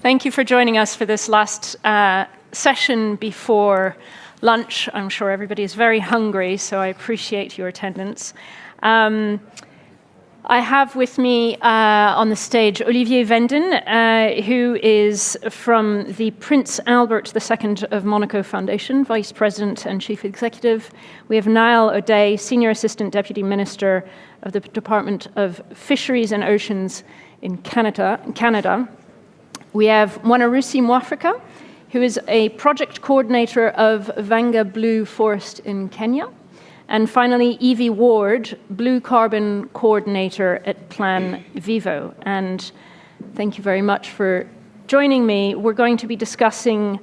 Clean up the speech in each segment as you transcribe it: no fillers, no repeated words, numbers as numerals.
Thank you for joining us for this last session before lunch. I'm sure everybody is very hungry, so I appreciate your attendance. I have with me on the stage Olivier Venden, who is from the Prince Albert II of Monaco Foundation, Vice President and Chief Executive. We have Niall O'Day, Senior Assistant Deputy Minister of the Department of Fisheries and Oceans in Canada. We have Mwanarusi Mwafrika, who is a project coordinator of Vanga Blue Forest in Kenya. And finally, Evie Ward, Blue Carbon Coordinator at Plan Vivo. And thank you very much for joining me. We're going to be discussing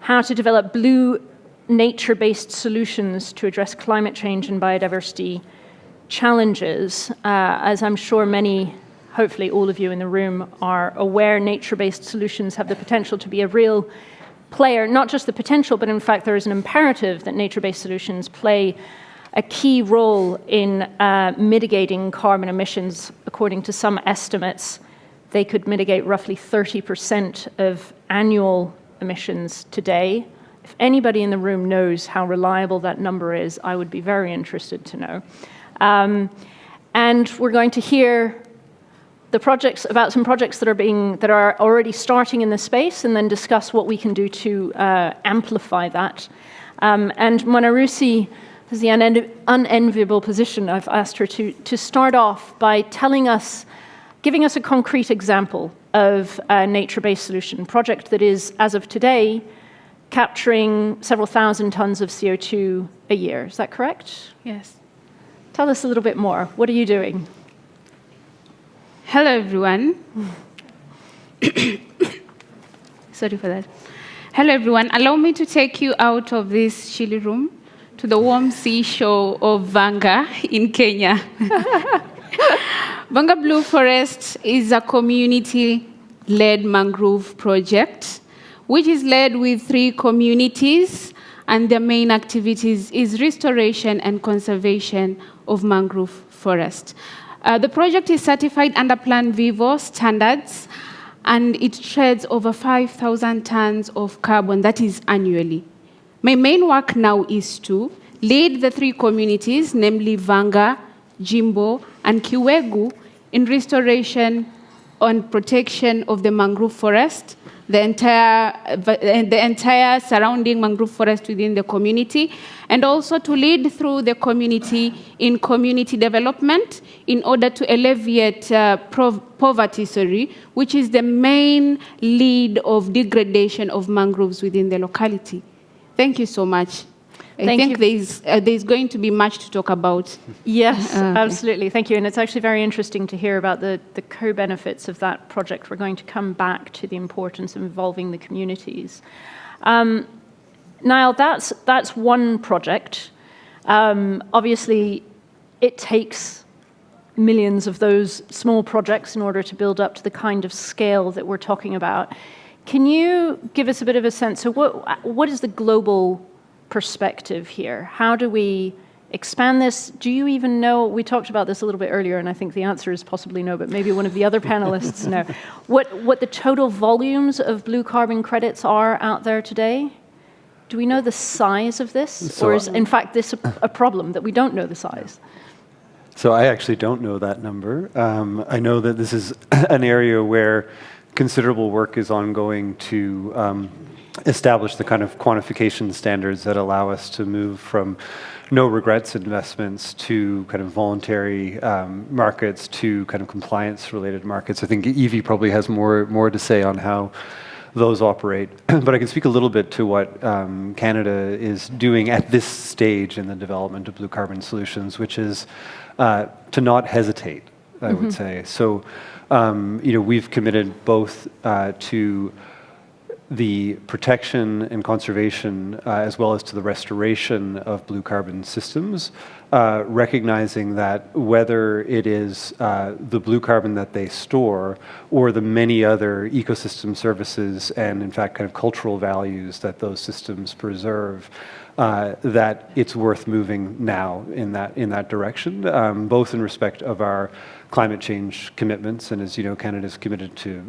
how to develop blue nature-based solutions to address climate change and biodiversity challenges. As I'm sure many, hopefully all of you in the room are aware, nature-based solutions have the potential to be a real player, not just the potential, but in fact there is an imperative that nature-based solutions play a key role in mitigating carbon emissions. According to some estimates, they could mitigate roughly 30% of annual emissions today. If anybody in the room knows how reliable that number is, I would be very interested to know. And we're going to hear about some projects that are already starting in the space, and then discuss what we can do to amplify that. And Mwanarusi has the unenviable position. I've asked her to start off by giving us a concrete example of a nature-based solution project that is, as of today, capturing several thousand tons of CO2 a year. Is that correct? Yes. Tell us a little bit more. What are you doing? Hello, everyone. Sorry for that. Hello, everyone. Allow me to take you out of this chilly room to the warm seashore of Vanga in Kenya. Vanga Blue Forest is a community-led mangrove project, which is led with 3 communities, and their main activities is restoration and conservation of mangrove forest. The project is certified under Plan Vivo standards, and it sheds over 5,000 tons of carbon, that is annually. My main work now is to lead the 3 communities, namely Vanga, Jimbo, and Kiwegu, in restoration and protection of the mangrove forest, the entire surrounding mangrove forest within the community, and also to lead through the community in community development in order to alleviate poverty, which is the main lead of degradation of mangroves within the locality. Thank you so much. I think there's going to be much to talk about. Yes, absolutely. Thank you. And it's actually very interesting to hear about the co-benefits of that project. We're going to come back to the importance of involving the communities. Niall, that's one project. Obviously, it takes millions of those small projects in order to build up to the kind of scale that we're talking about. Can you give us a bit of a sense of what is the global perspective here? How do we expand this? Do you even know? We talked about this a little bit earlier, and I think the answer is possibly no, but maybe one of the other panelists know. What the total volumes of blue carbon credits are out there today? Do we know the size of this? Or is, in fact, this a problem that we don't know the size? So I actually don't know that number. I know that this is an area where considerable work is ongoing to establish the kind of quantification standards that allow us to move from no regrets investments to kind of voluntary markets to kind of compliance-related markets. I think Evie probably has more to say on how those operate. But I can speak a little bit to what Canada is doing at this stage in the development of blue carbon solutions, which is to not hesitate, I would say. So, we've committed both to the protection and conservation, as well as to the restoration of blue carbon systems recognizing that whether it is the blue carbon that they store or the many other ecosystem services and, in fact, kind of cultural values that those systems preserve, that it's worth moving now in that direction, both in respect of our climate change commitments, and as you know, Canada's committed to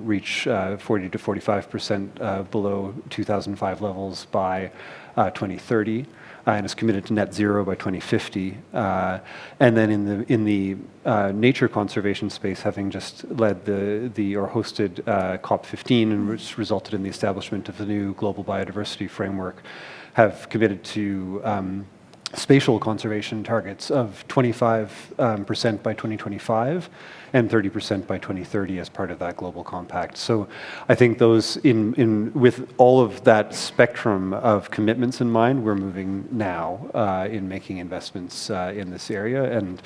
reach 40 to 45% below 2005 levels by 2030. And is committed to net zero by 2050, and then in the nature conservation space, having just led or hosted COP15, and which resulted in the establishment of the new global biodiversity framework, have committed to spatial conservation targets of 25% by 2025 and 30% by 2030 as part of that global compact. So I think those, with all of that spectrum of commitments in mind, we're moving now in making investments in this area. And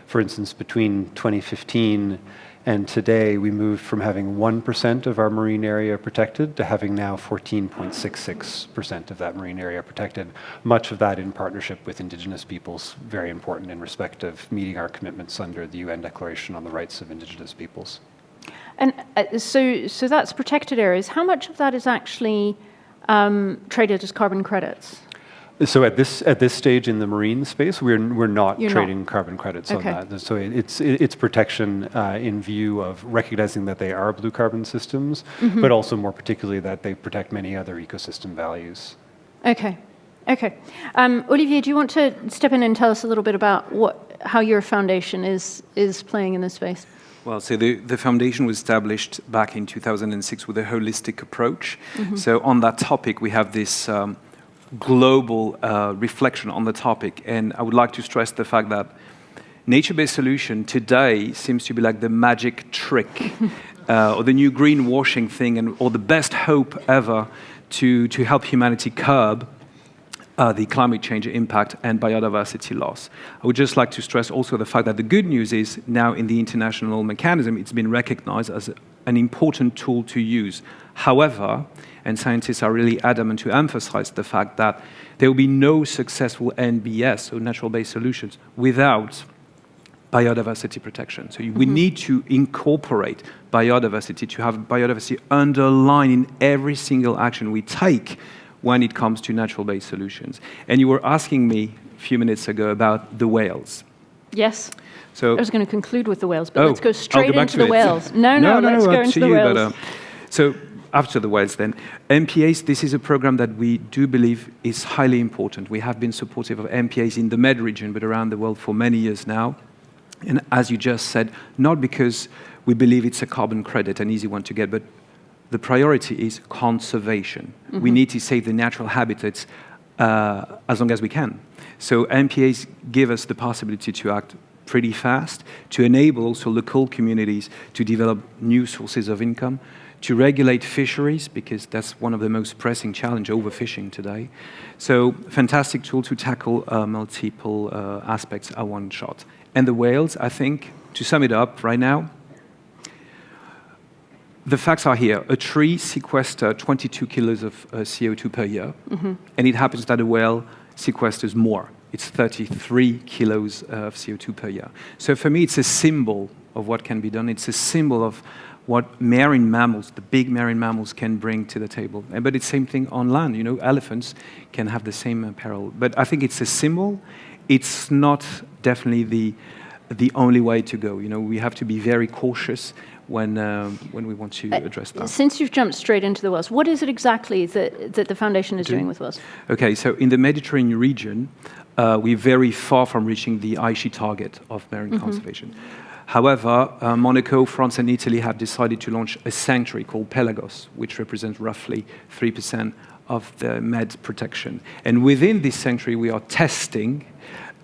for instance, between 2015 and today, we moved from having 1% of our marine area protected to having now 14.66% of that marine area protected, much of that in partnership with Indigenous peoples, very important in respect of meeting our commitments under the UN Declaration on the Rights of Indigenous Peoples. And so that's protected areas. How much of that is actually traded as carbon credits? So at this stage in the marine space, we're not trading carbon credits on that. So it's protection in view of recognizing that they are blue carbon systems, but also more particularly that they protect many other ecosystem values. Okay. Olivier, do you want to step in and tell us a little bit about how your foundation is playing in this space? Well, so the foundation was established back in 2006 with a holistic approach. So on that topic, we have this global reflection on the topic. And I would like to stress the fact that nature-based solution today seems to be like the magic trick or the new greenwashing thing or the best hope ever to help humanity curb the climate change impact and biodiversity loss. I would just like to stress also the fact that the good news is now in the international mechanism, it's been recognized as an important tool to use. However, and scientists are really adamant to emphasize the fact that there will be no successful NBS, so natural-based solutions, without biodiversity protection. So we need to incorporate biodiversity, to have biodiversity underlined in every single action we take when it comes to natural-based solutions. And you were asking me a few minutes ago about the whales. Yes. So I was going to conclude with the whales, but let's go straight into the it. whales. No, let's go into the whales. So after the whales then, MPAs, this is a program that we do believe is highly important. We have been supportive of MPAs in the Med region, but around the world for many years now. And as you just said, not because we believe it's a carbon credit, an easy one to get, but the priority is conservation. We need to save the natural habitats as long as we can. So MPAs give us the possibility to act pretty fast, to enable also local communities to develop new sources of income, to regulate fisheries, because that's one of the most pressing challenges, overfishing today. So fantastic tool to tackle multiple aspects at one shot. And the whales, I think, to sum it up right now, the facts are here. A tree sequesters 22 kilos of CO2 per year, and it happens that a whale sequesters more. It's 33 kilos of CO2 per year. So for me, it's a symbol of what can be done. It's a symbol of what marine mammals, the big marine mammals, can bring to the table. But it's the same thing on land. You know, elephants can have the same peril. But I think it's a symbol. It's not definitely the only way to go. You know, we have to be very cautious when we want to address that. Since you've jumped straight into the whales, what is it exactly that the foundation is doing with whales? Okay, so in the Mediterranean region, we're very far from reaching the Aichi target of marine conservation. However, Monaco, France, and Italy have decided to launch a sanctuary called Pelagos, which represents roughly 3% of the Med protection. And within this sanctuary, we are testing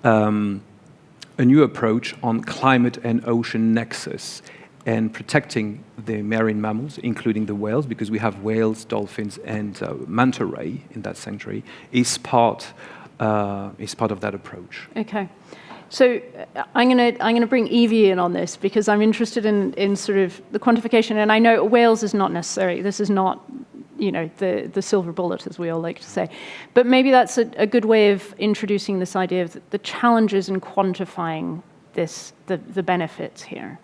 a new approach on climate and ocean nexus and protecting the marine mammals, including the whales, because we have whales, dolphins, and manta ray in that sanctuary, is part of that approach. Okay. So I'm gonna bring Evie in on this because I'm interested in sort of the quantification, and I know whales is not necessary. This is not, the silver bullet, as we all like to say. But maybe that's a good way of introducing this idea of the challenges in quantifying the benefits here.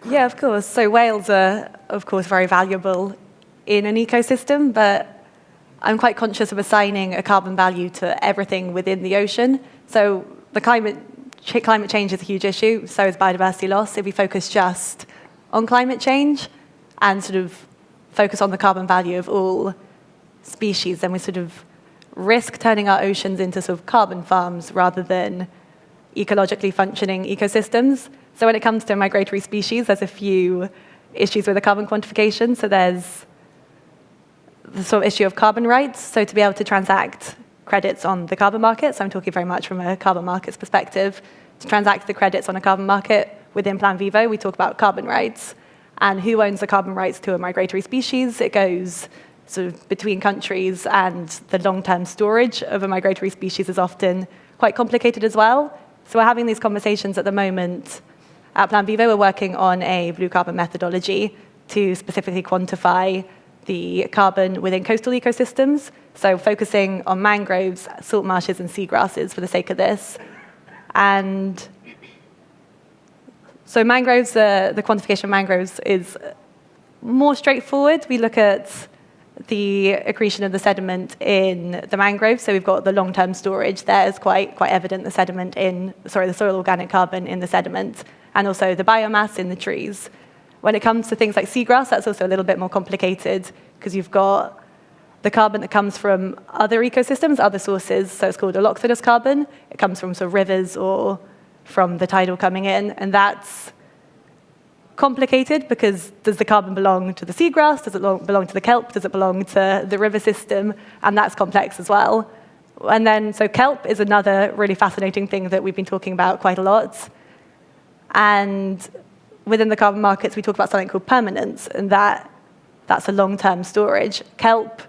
Yeah, of course. So whales are, of course, very valuable in an ecosystem, but I'm quite conscious of assigning a carbon value to everything within the ocean. So the climate change is a huge issue, so is biodiversity loss. If we focus just on climate change and sort of focus on the carbon value of all species, then we sort of risk turning our oceans into sort of carbon farms rather than ecologically functioning ecosystems. So when it comes to migratory species, there's a few issues with the carbon quantification. So there's the sort of issue of carbon rights. So to be able to transact credits on the carbon market, so I'm talking very much from a carbon markets perspective, to transact the credits on a carbon market within Plan Vivo, we talk about carbon rights. And who owns the carbon rights to a migratory species? It goes sort of between countries, and the long-term storage of a migratory species is often quite complicated as well. So we're having these conversations at the moment. At Plan Vivo, we're working on a blue carbon methodology to specifically quantify the carbon within coastal ecosystems, so focusing on mangroves, salt marshes, and seagrasses for the sake of this. And so mangroves, the quantification of mangroves is more straightforward. We look at the accretion of the sediment in the mangroves, so we've got the long-term storage. There is quite evident the the soil organic carbon in the sediment, and also the biomass in the trees. When it comes to things like seagrass, that's also a little bit more complicated because you've got the carbon that comes from other ecosystems, other sources, so it's called alloxidous carbon. It comes from sort of rivers or from the tidal coming in, and that's complicated because does the carbon belong to the seagrass? Does it belong to the kelp? Does it belong to the river system? And that's complex as well. And then, so kelp is another really fascinating thing that we've been talking about quite a lot. And within the carbon markets, we talk about something called permanence, and that's a long-term storage. Kelp,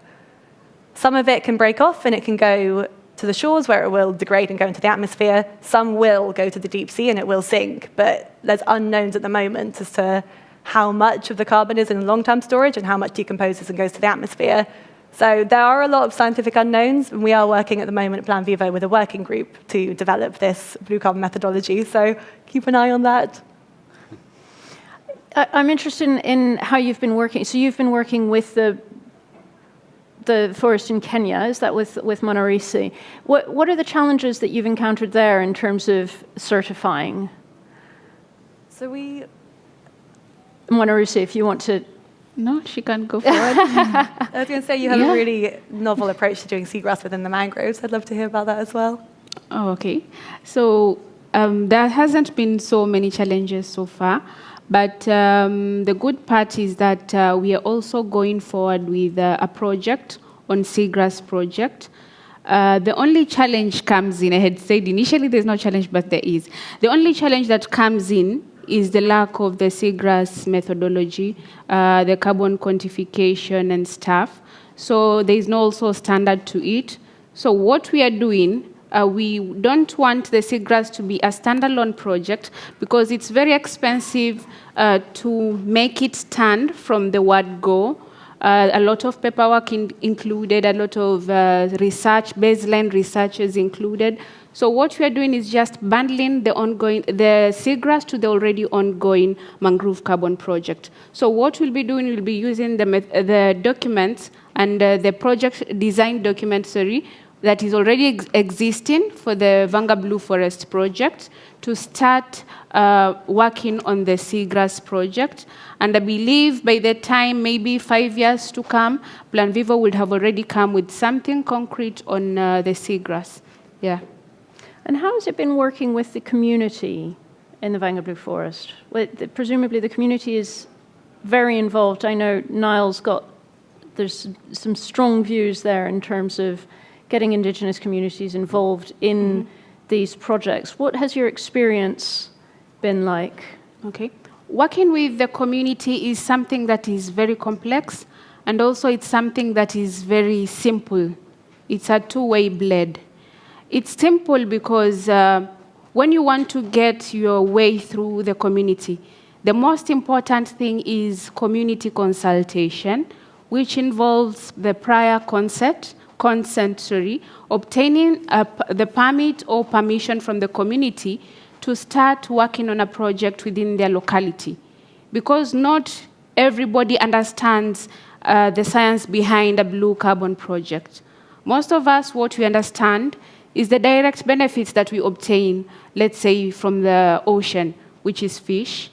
some of it can break off and it can go to the shores where it will degrade and go into the atmosphere. Some will go to the deep sea and it will sink, but there's unknowns at the moment as to how much of the carbon is in long-term storage and how much decomposes and goes to the atmosphere. So there are a lot of scientific unknowns, and we are working at the moment at Plan Vivo with a working group to develop this blue carbon methodology, so keep an eye on that. I'm interested in how you've been working. So you've been working with the forest in Kenya, is that with Monarisi? What are the challenges that you've encountered there in terms of certifying? So Monarisi, if you want to... No, she can go forward. I was going to say you have a really novel approach to doing seagrass within the mangroves. I'd love to hear about that as well. Oh, okay. So there hasn't been so many challenges so far. But the good part is that we are also going forward with a project on Seagrass project. The only challenge comes in, I had said initially there's no challenge, but there is. The only challenge that comes in is the lack of the Seagrass methodology, the carbon quantification and stuff. So there is no also standard to it. So what we are doing, we don't want the Seagrass to be a standalone project because it's very expensive to make it stand from the word go. A lot of paperwork included, a lot of research, baseline research is included. So what we are doing is just bundling the seagrass to the already ongoing mangrove carbon project. So what we'll be doing, we'll be using the documents and the project design document, that is already existing for the Vanga Blue Forest project to start working on the Seagrass project. And I believe by the time, maybe 5 years to come, Plan Vivo would have already come with something concrete on the Seagrass. Yeah. And how has it been working with the community in the Vanga Blue Forest? Presumably the community is very involved. I know Niall's there's some strong views there in terms of getting Indigenous communities involved in these projects. What has your experience been like? Okay. Working with the community is something that is very complex, and also it's something that is very simple. It's a two-way blade. It's simple because when you want to get your way through the community, the most important thing is community consultation, which involves the prior consent, obtaining the permit or permission from the community to start working on a project within their locality. Because not everybody understands the science behind a blue carbon project. Most of us, what we understand is the direct benefits that we obtain, let's say, from the ocean, which is fish,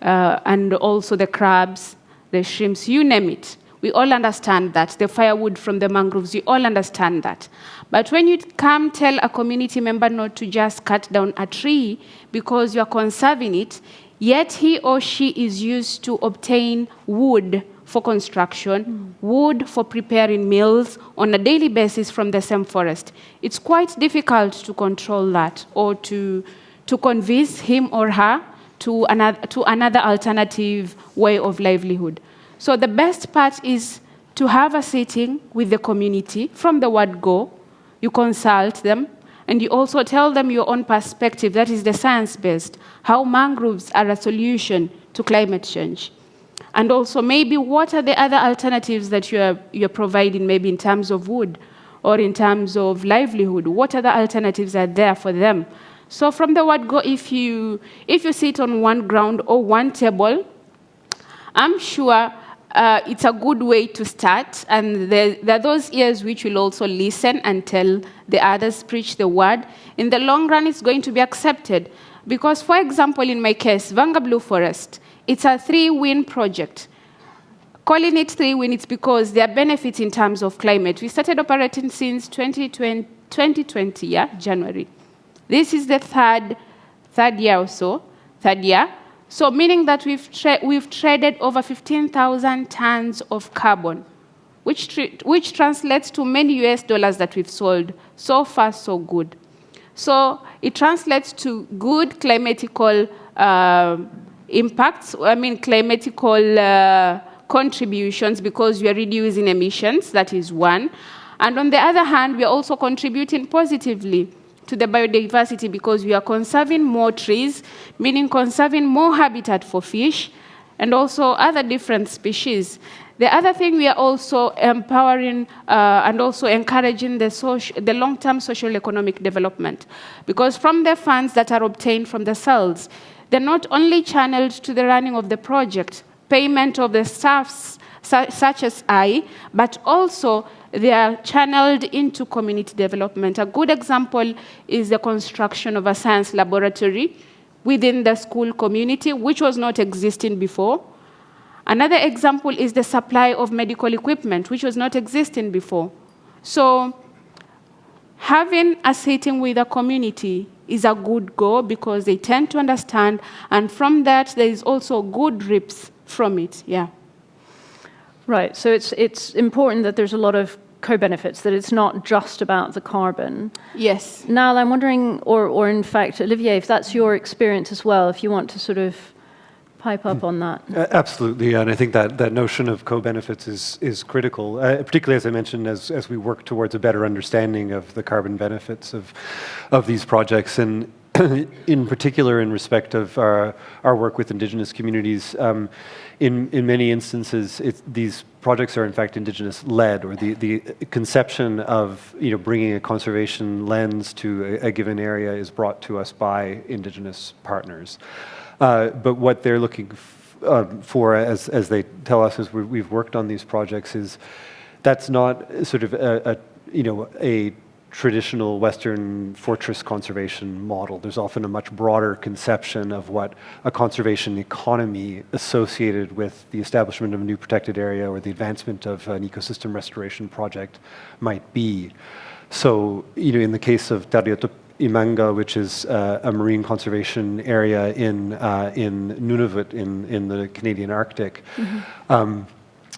and also the crabs, the shrimps, you name it. We all understand that. The firewood from the mangroves, we all understand that. But when you come tell a community member not to just cut down a tree because you are conserving it, yet he or she is used to obtain wood for construction, wood for preparing meals on a daily basis from the same forest, it's quite difficult to control that or to convince him or her to another alternative way of livelihood. So the best part is to have a sitting with the community from the word go. You consult them, and you also tell them your own perspective, that is the science-based, how mangroves are a solution to climate change. And also maybe what are the other alternatives that you're providing, maybe in terms of wood or in terms of livelihood? What other alternatives are there for them? So from the word go, if you sit on one ground or one table, I'm sure it's a good way to start, and there are those ears which will also listen and tell the others, preach the word. In the long run, it's going to be accepted. Because, for example, in my case, Vanga Blue Forest, it's a 3-win project. Calling it 3-win, it's because there are benefits in terms of climate. We started operating since 2020, yeah, January. This is the third year or so, third year. So meaning that we've traded over 15,000 tons of carbon, which translates to many US dollars that we've sold. So far, so good. So it translates to good climatical impacts, climatical contributions, because we are reducing emissions, that is one. And on the other hand, we are also contributing positively to the biodiversity because we are conserving more trees, meaning conserving more habitat for fish and also other different species. The other thing, we are also empowering and also encouraging the long-term social economic development, because from the funds that are obtained from the sales, they're not only channeled to the running of the project, payment of the staffs such as I, but also they are channeled into community development. A good example is the construction of a science laboratory within the school community, which was not existing before. Another example is the supply of medical equipment, which was not existing before. So having a sitting with a community is a good goal because they tend to understand, and from that, there is also good reaps from it, yeah. Right, so it's important that there's a lot of co-benefits, that it's not just about the carbon. Yes. Now, I'm wondering, or in fact, Olivier, if that's your experience as well, if you want to sort of pipe up on that. Absolutely, and I think that notion of co-benefits is critical, particularly as I mentioned, as we work towards a better understanding of the carbon benefits of these projects, and in particular in respect of our work with Indigenous communities. In many instances, these projects are in fact Indigenous-led, or the conception of bringing a conservation lens to a given area is brought to us by Indigenous partners. But what they're looking for, as they tell us as we've worked on these projects, is that's not sort of a traditional Western fortress conservation model. There's often a much broader conception of what a conservation economy associated with the establishment of a new protected area or the advancement of an ecosystem restoration project might be. So, in the case of Tarioto Imanga, which is a marine conservation area in Nunavut in the Canadian Arctic,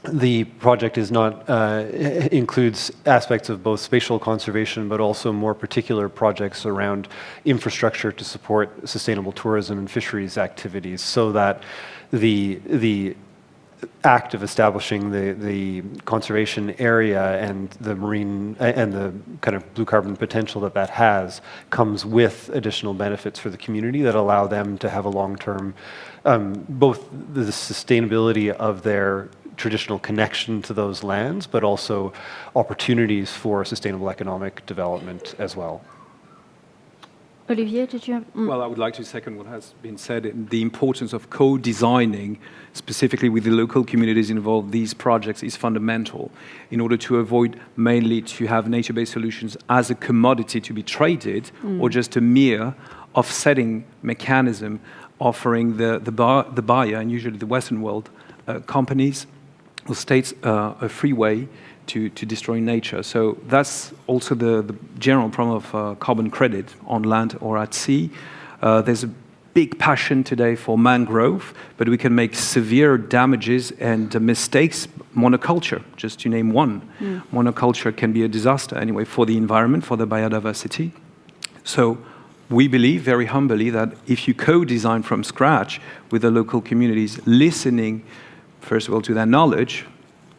the project is not includes aspects of both spatial conservation, but also more particular projects around infrastructure to support sustainable tourism and fisheries activities, so that the act of establishing the conservation area and the marine and the kind of blue carbon potential that has comes with additional benefits for the community that allow them to have a long-term, both the sustainability of their traditional connection to those lands, but also opportunities for sustainable economic development as well. Olivier, did you have? Well, I would like to second what has been said. The importance of co-designing, specifically with the local communities involved, these projects is fundamental in order to avoid mainly to have nature-based solutions as a commodity to be traded or just a mere offsetting mechanism offering the buyer, and usually the Western world companies or states, a free way to destroy nature. So that's also the general problem of carbon credit on land or at sea. There's a big passion today for mangrove, but we can make severe damages and mistakes. Monoculture, just to name one. Monoculture can be a disaster anyway for the environment, for the biodiversity. So we believe very humbly that if you co-design from scratch with the local communities, listening first of all to their knowledge,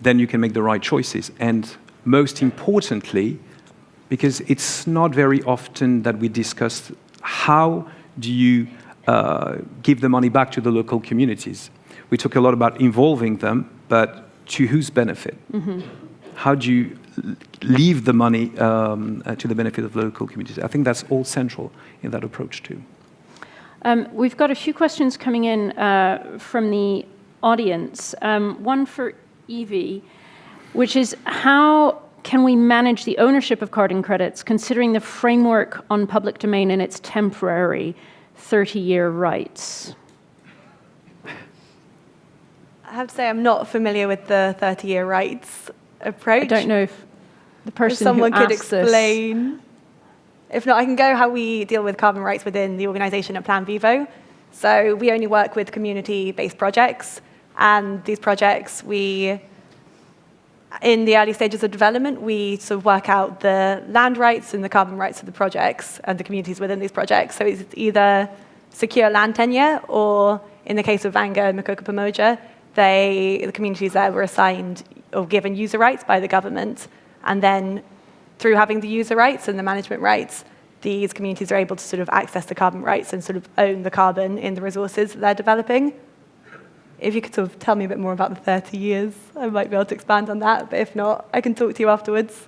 then you can make the right choices. And most importantly, because it's not very often that we discuss how do you give the money back to the local communities. We talk a lot about involving them, but to whose benefit? How do you leave the money to the benefit of the local communities? I think that's all central in that approach too. We've got a few questions coming in from the audience. One for Evie, which is how can we manage the ownership of carbon credits considering the framework on public domain and its temporary 30-year rights? I have to say I'm not familiar with the 30-year rights approach. I don't know if the person if someone who could asked this- explain. If not, I can go how we deal with carbon rights within the organisation at Plan Vivo. So we only work with community-based projects, and these projects, in the early stages of development, we sort of work out the land rights and the carbon rights of the projects and the communities within these projects. So it's either secure land tenure, or in the case of Vanga and Makoko Pamoja, the communities there were assigned or given user rights by the government. And then through having the user rights and the management rights, these communities are able to sort of access the carbon rights and sort of own the carbon in the resources that they're developing. If you could sort of tell me a bit more about the 30 years, I might be able to expand on that. But if not, I can talk to you afterwards.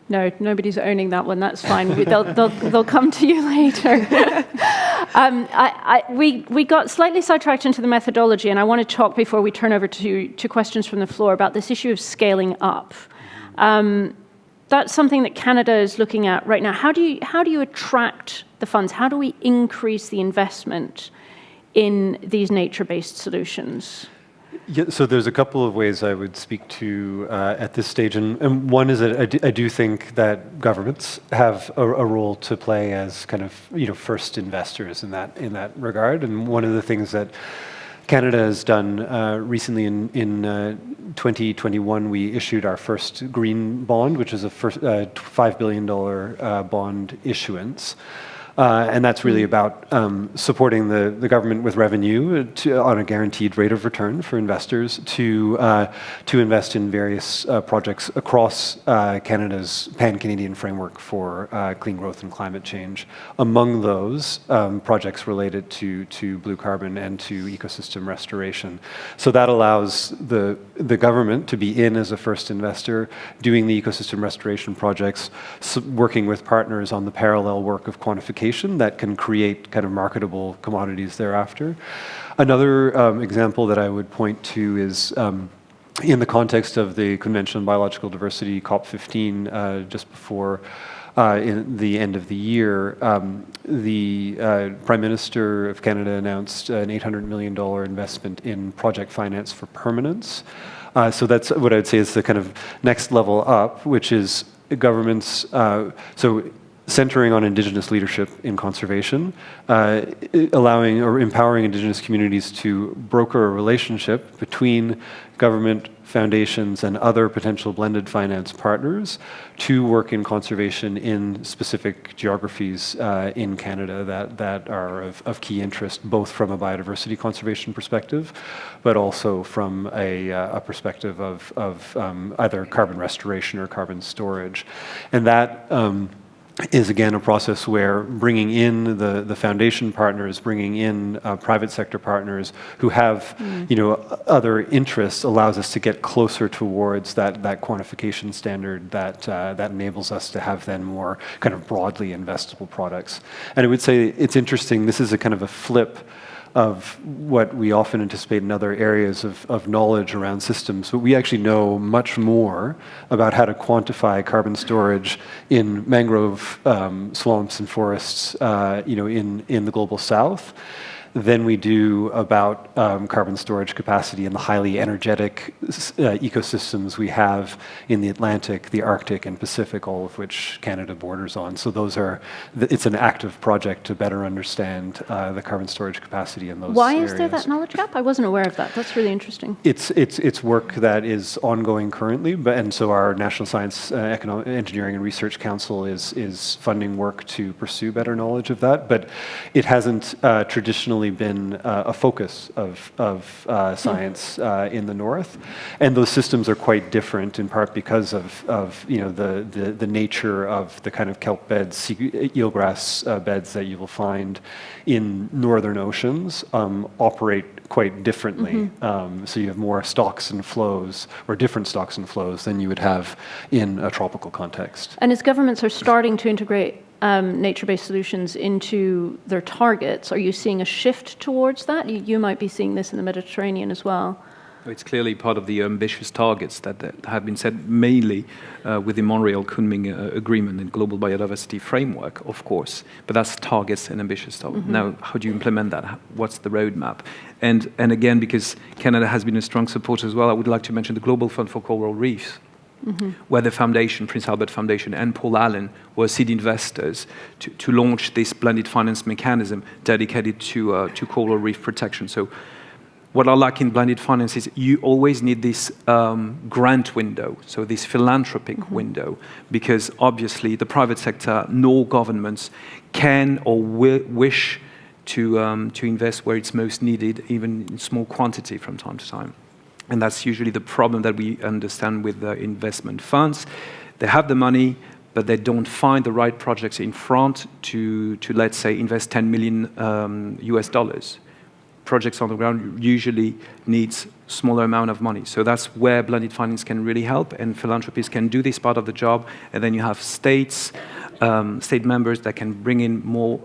No, nobody's owning that one. That's fine. They'll come to you later. We got slightly sidetracked into the methodology, and I want to talk before we turn over to questions from the floor about this issue of scaling up. That's something that Canada is looking at right now. How do you attract the funds? How do we increase the investment in these nature-based solutions? Yeah, so there's a couple of ways I would speak to at this stage, and one is that I do think that governments have a role to play as kind of first investors in that regard. And one of the things that Canada has done recently in 2021, we issued our first green bond, which is a first $5 billion bond issuance. And that's really about supporting the government with revenue on a guaranteed rate of return for investors to invest in various projects across Canada's pan-Canadian framework for clean growth and climate change. Among those, projects related to blue carbon and to ecosystem restoration. So that allows the government to be in as a first investor, doing the ecosystem restoration projects, working with partners on the parallel work of quantification that can create kind of marketable commodities thereafter. Another example that I would point to is in the context of the Convention on Biological Diversity, COP15, just before in the end of the year, the Prime Minister of Canada announced an $800 million investment in project finance for permanence. So that's what I'd say is the kind of next level up, which is governments, centering on Indigenous leadership in conservation, allowing or empowering Indigenous communities to broker a relationship between government, foundations, and other potential blended finance partners to work in conservation in specific geographies in Canada that are of key interest, both from a biodiversity conservation perspective, but also from a perspective of either carbon restoration or carbon storage. And that is again a process where bringing in the foundation partners, bringing in private sector partners who have other interests allows us to get closer towards that quantification standard that enables us to have then more kind of broadly investable products. And I would say it's interesting, this is a kind of a flip of what we often anticipate in other areas of knowledge around systems, but we actually know much more about how to quantify carbon storage in mangrove swamps and forests, in the global south than we do about carbon storage capacity in the highly energetic ecosystems we have in the Atlantic, the Arctic, and Pacific, all of which Canada borders on. So it's an active project to better understand the carbon storage capacity in those areas. Why is there that knowledge gap? I wasn't aware of that. That's really interesting. It's work that is ongoing currently, and so our National Science, Engineering and Research Council is funding work to pursue better knowledge of that, but it hasn't traditionally been a focus of science in the north, and those systems are quite different in part because of the nature of the kind of kelp beds, eelgrass beds that you will find in northern oceans operate quite differently. So you have more stocks and flows, or different stocks and flows than you would have in a tropical context. And as governments are starting to integrate nature-based solutions into their targets, are you seeing a shift towards that? You might be seeing this in the Mediterranean as well. It's clearly part of the ambitious targets that have been set mainly with the Montreal-Kunming Agreement and Global Biodiversity Framework, of course. But that's targets and ambitious targets. Now, how do you implement that? What's the roadmap? And again, because Canada has been a strong supporter as well, I would like to mention the Global Fund for Coral Reefs, where the foundation, Prince Albert Foundation, and Paul Allen were seed investors to launch this blended finance mechanism dedicated to coral reef protection. So what I like in blended finance is you always need this grant window, so this philanthropic window, because obviously the private sector nor governments can or wish to invest where it's most needed, even in small quantity from time to time. And that's usually the problem that we understand with the investment funds. They have the money, but they don't find the right projects in front to let's say, invest $10 million US dollars. Projects on the ground usually needs smaller amount of money. So that's where blended finance can really help, and philanthropies can do this part of the job. And then you have states, state members that can bring in more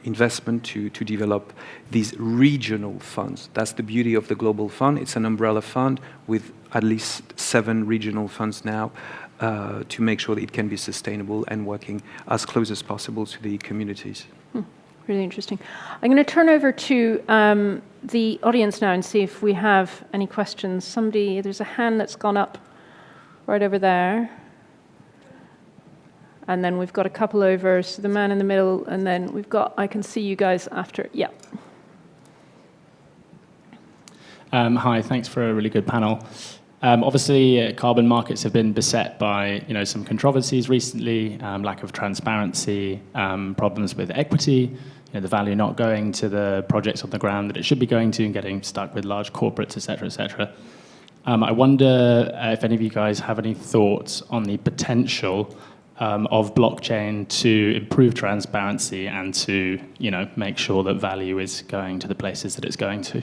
investment to develop these regional funds. That's the beauty of the Global Fund. It's an umbrella fund with at least 7 regional funds now to make sure that it can be sustainable and working as close as possible to the communities. Really interesting. I'm going to turn over to the audience now and see if we have any questions. There's a hand that's gone up right over there. And then we've got a couple over, so the man in the middle, and then I can see you guys after. Yeah. Hi, thanks for a really good panel. Obviously, carbon markets have been beset by some controversies recently, lack of transparency, problems with equity, the value not going to the projects on the ground that it should be going to, and getting stuck with large corporates, et cetera, et cetera. I wonder if any of you guys have any thoughts on the potential of blockchain to improve transparency and to make sure that value is going to the places that it's going to,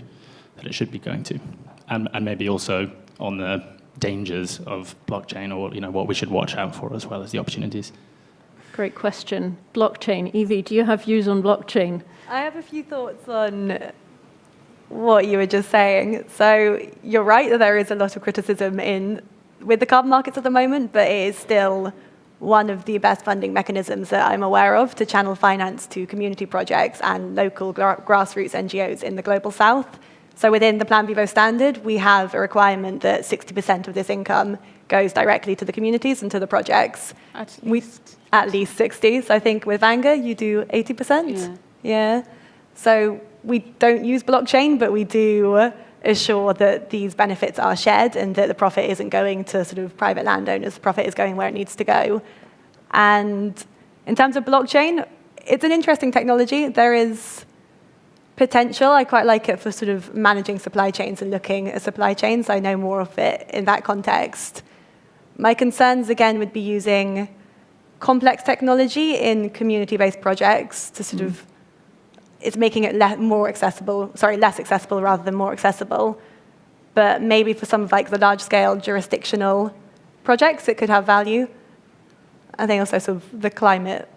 that it should be going to, and maybe also on the dangers of blockchain, or what we should watch out for as well as the opportunities. Great question. Blockchain. Evie, do you have views on blockchain? I have a few thoughts on what you were just saying. So you're right that there is a lot of criticism with the carbon markets at the moment, but it is still one of the best funding mechanisms that I'm aware of to channel finance to community projects and local grassroots NGOs in the Global South. So within the Plan Vivo standard, we have a requirement that 60% of this income goes directly to the communities and to the projects. At least 60. So I think with Vanga, you do 80%. Yeah. So we don't use blockchain, but we do assure that these benefits are shared and that the profit isn't going to sort of private landowners. The profit is going where it needs to go. And in terms of blockchain, it's an interesting technology. There is potential. I quite like it for sort of managing supply chains and looking at supply chains. I know more of it in that context. My concerns, again, would be using complex technology in community-based projects to sort of, it's making it less accessible rather than more accessible. But maybe for some of like the large-scale jurisdictional projects, it could have value. I think also sort of the climate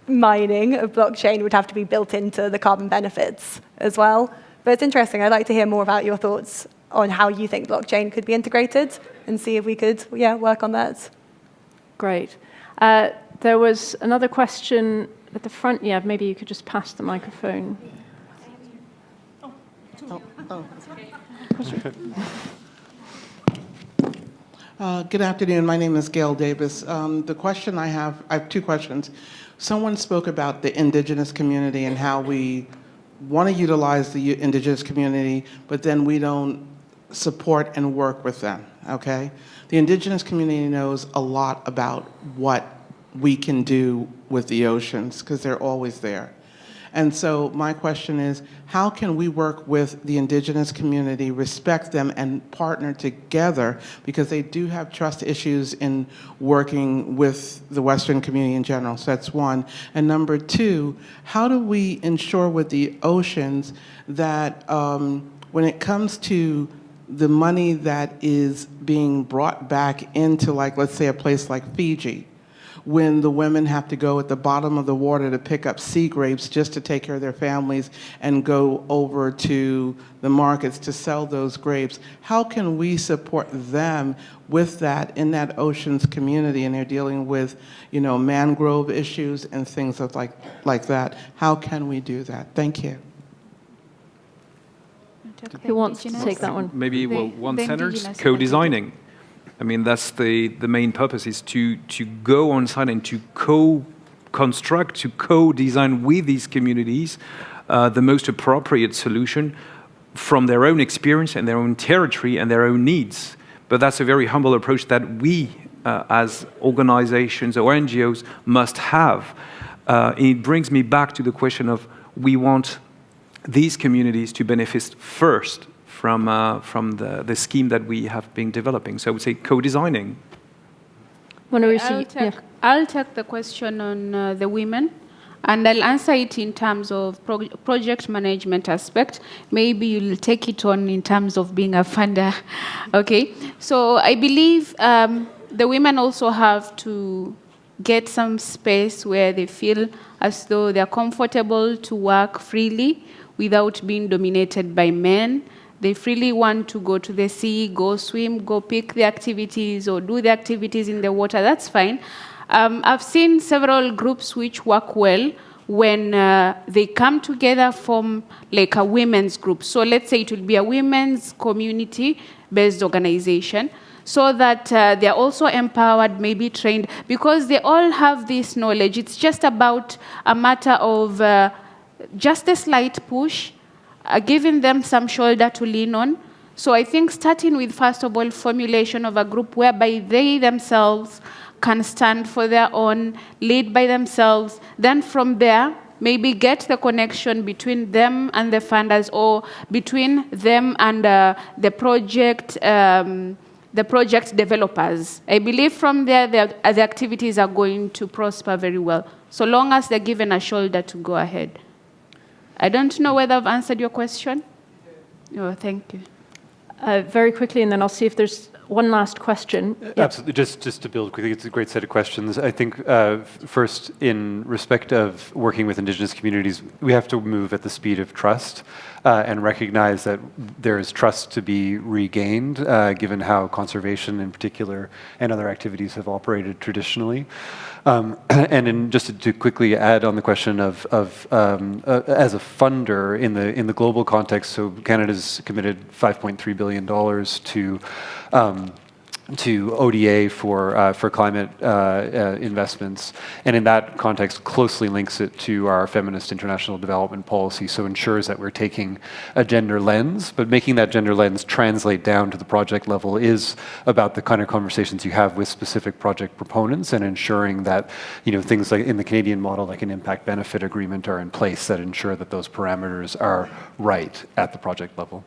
mining of blockchain would have to be built into the carbon benefits as well. But it's interesting. I'd like to hear more about your thoughts on how you think blockchain could be integrated and see if we could, work on that. Great. There was another question at the front. Yeah, maybe you could just pass the microphone. Good afternoon. My name is Gail Davis. The question I have two questions. Someone spoke about the Indigenous community and how we want to utilize the Indigenous community, but then we don't support and work with them, okay? The Indigenous community knows a lot about what we can do with the oceans because they're always there. And so my question is, how can we work with the Indigenous community, respect them, and partner together, because they do have trust issues in working with the Western community in general? So that's one. And number two, how do we ensure with the oceans that when it comes to the money that is being brought back into, like, let's say a place like Fiji, when the women have to go at the bottom of the water to pick up sea grapes just to take care of their families and go over to the markets to sell those grapes, how can we support them with that in that oceans community? And they're dealing with, mangrove issues and things like that. How can we do that? Thank you. Who wants to take that one? Maybe one sentence. Co-designing. I mean, that's the main purpose, is to go on site and to co-construct, to co-design with these communities the most appropriate solution from their own experience and their own territory and their own needs. But that's a very humble approach that we, as organizations or NGOs, must have. It brings me back to the question of, we want these communities to benefit first from the scheme that we have been developing. So I would say co-designing. I'll take the question on the women, and I'll answer it in terms of project management aspect. Maybe you'll take it on in terms of being a funder. Okay, so I believe the women also have to get some space where they feel as though they're comfortable to work freely without being dominated by men. They freely want to go to the sea, go swim, go pick the activities or do the activities in the water. That's fine. I've seen several groups which work well when they come together from like a women's group. So let's say it will be a women's community-based organization, so that they're also empowered, maybe trained, because they all have this knowledge. It's just about a matter of just a slight push, giving them some shoulder to lean on. So I think starting with, first of all, formulation of a group whereby they themselves can stand for their own, lead by themselves. Then from there, maybe get the connection between them and the funders, or between them and the project developers. I believe from there, the activities are going to prosper very well, so long as they're given a shoulder to go ahead. I don't know whether I've answered your question. Oh, thank you. Very quickly, and then I'll see if there's one last question. Absolutely. Just to build quickly, it's a great set of questions. I think first, in respect of working with Indigenous communities, we have to move at the speed of trust and recognize that there is trust to be regained, given how conservation in particular and other activities have operated traditionally. And just to quickly add on the question of as a funder in the global context, so Canada's committed $5.3 billion to ODA for climate investments, and in that context closely links it to our feminist international development policy, so ensures that we're taking a gender lens, but making that gender lens translate down to the project level is about the kind of conversations you have with specific project proponents, and ensuring that things like in the Canadian model, like an impact benefit agreement, are in place that ensure that those parameters are right at the project level.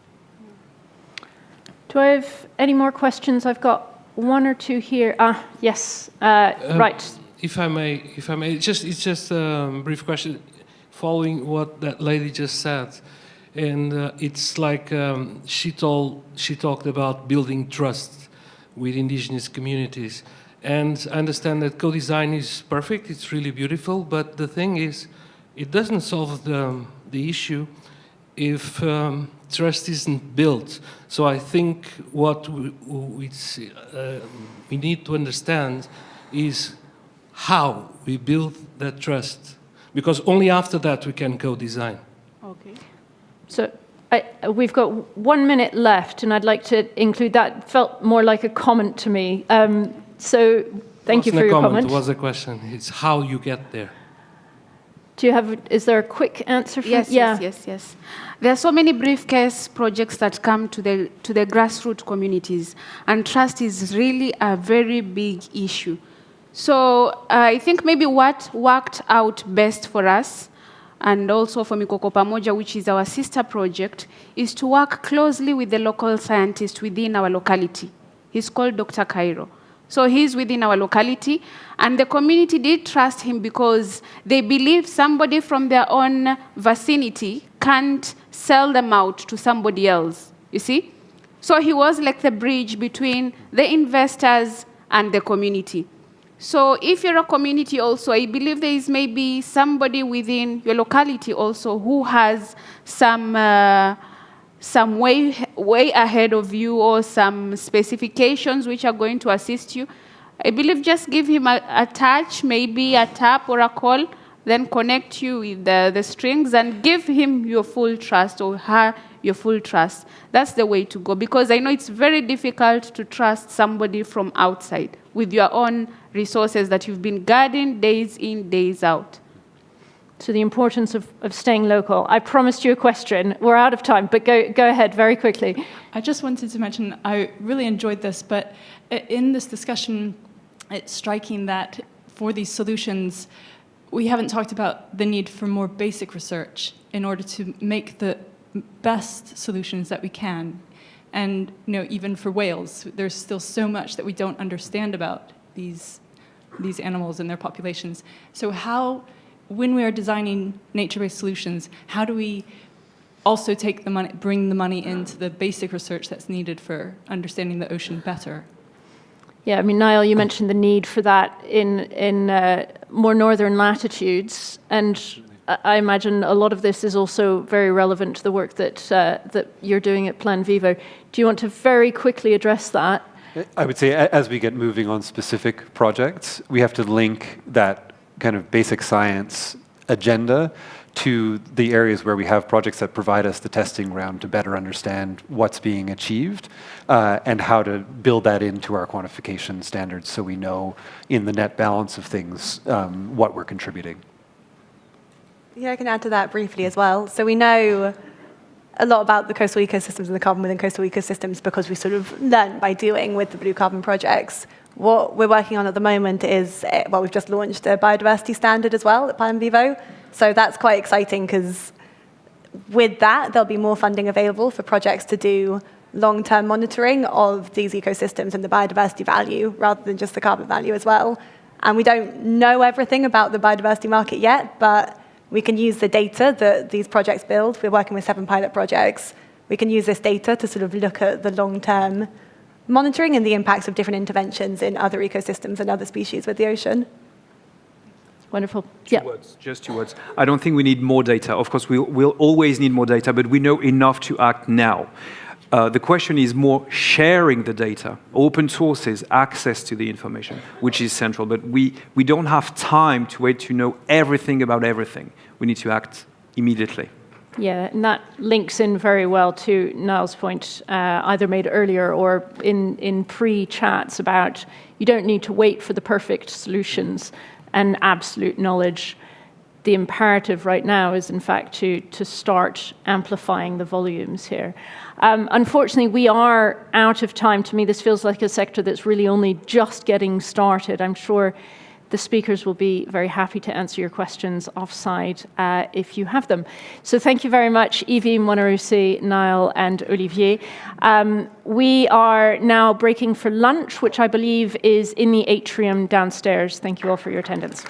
Do I have any more questions? I've got one or two here. Yes, right. if I may, it's just a brief question, following what that lady just said, and it's like she talked about building trust with indigenous communities, and I understand that co-design is perfect, it's really beautiful, but the thing is, it doesn't solve the issue if trust isn't built. So I think what we need to understand is how we build that trust, because only after that we can co-design. Okay. So we've got 1 minute left, and I'd like to include that. Felt more like a comment to me. So thank you for your comment. It was a question. It's how you get there. Do you have? Is there a quick answer? Yes. There are so many briefcase projects that come to the grassroots communities, and trust is really a very big issue. So I think maybe what worked out best for us, and also for Mikoko Pamoja, which is our sister project, is to work closely with the local scientist within our locality. He's called Dr. Cairo. So he's within our locality, and the community did trust him because they believe somebody from their own vicinity can't sell them out to somebody else, you see? So he was like the bridge between the investors and the community. So if you're a community also, I believe there is maybe somebody within your locality also who has some way ahead of you, or some specifications which are going to assist you. I believe just give him a touch, maybe a tap or a call, then connect you with the strings and give him your full trust, or her your full trust. That's the way to go, because I know it's very difficult to trust somebody from outside with your own resources that you've been guarding days in, days out. So the importance of staying local. I promised you a question. We're out of time, but go ahead very quickly. I just wanted to mention, I really enjoyed this, but in this discussion, it's striking that for these solutions, we haven't talked about the need for more basic research in order to make the best solutions that we can. And even for whales, there's still so much that we don't understand about these animals and their populations. So when we are designing nature-based solutions, how do we also bring the money into the basic research that's needed for understanding the ocean better? Yeah, I mean, Niall, you mentioned the need for that in more northern latitudes, and I imagine a lot of this is also very relevant to the work that you're doing at Plan Vivo. Do you want to very quickly address that? I would say as we get moving on specific projects, we have to link that kind of basic science agenda to the areas where we have projects that provide us the testing ground to better understand what's being achieved and how to build that into our quantification standards so we know in the net balance of things what we're contributing. Yeah, I can add to that briefly as well. So we know a lot about the coastal ecosystems and the carbon within coastal ecosystems because we sort of learned by doing with the blue carbon projects. What we're working on at the moment is, we've just launched a biodiversity standard as well at Plan Vivo. So that's quite exciting because with that, there'll be more funding available for projects to do long-term monitoring of these ecosystems and the biodiversity value rather than just the carbon value as well. And we don't know everything about the biodiversity market yet, but we can use the data that these projects build. We're working with 7 pilot projects. We can use this data to sort of look at the long-term monitoring and the impacts of different interventions in other ecosystems and other species with the ocean. Wonderful. Just 2 words. I don't think we need more data. Of course, we'll always need more data, but we know enough to act now. The question is more sharing the data, open sources, access to the information, which is central. But we don't have time to wait to know everything about everything. We need to act immediately. Yeah, and that links in very well to Niall's point, either made earlier or in pre-chats about you don't need to wait for the perfect solutions and absolute knowledge. The imperative right now is, in fact, to start amplifying the volumes here. Unfortunately, we are out of time. To me, this feels like a sector that's really only just getting started. I'm sure the speakers will be very happy to answer your questions offside if you have them. So thank you very much, Evie, Monarusi, Niall, and Olivier. We are now breaking for lunch, which I believe is in the atrium downstairs. Thank you all for your attendance.